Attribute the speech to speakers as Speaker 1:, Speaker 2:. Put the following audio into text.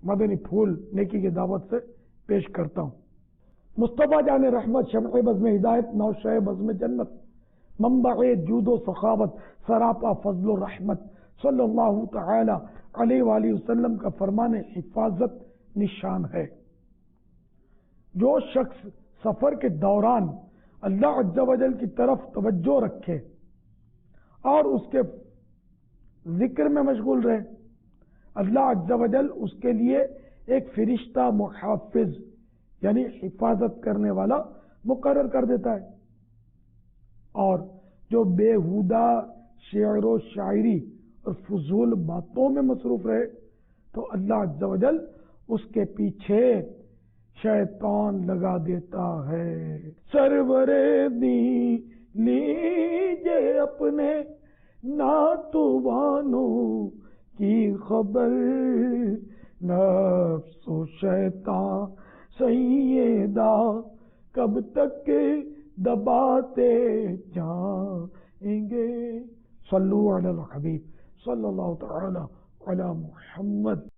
Speaker 1: مدنی پھول نیکی کی دعوت سے پیش کرتا ہوں۔ مصطفیٰ جان رحمت، شمع بزم ہدایت، نوشہ بزم جنت، منبع جود و سخاوت، سراپا فضل و رحمت، صلی اللہ تعالی علیہ وآلہ وسلم کا فرمان حفاظت نشان ہے۔ جو شخص سفر کے دوران اللہ عز و جل کی طرف توجہ رکھے اور اس کے ذکر میں مشغول رہے، اللہ عز و جل اس کے لیے ایک فرشتہ محافظ یعنی حفاظت کرنے والا مقرر کر دیتا ہے۔ اور جو بےہودہ شعر و شاعری اور فضول باتوں میں مصروف رہے تو اللہ عز و جل اس کے پیچھے شیطان لگا دیتا ہے۔ سرور دی لیجے اپنے ناتوانوں کی خبر، نفس و شیطان سیدہ کب تک دباتے جائیں گے۔ صلو علی الحبیب صلی اللہ تعالی علی محمد۔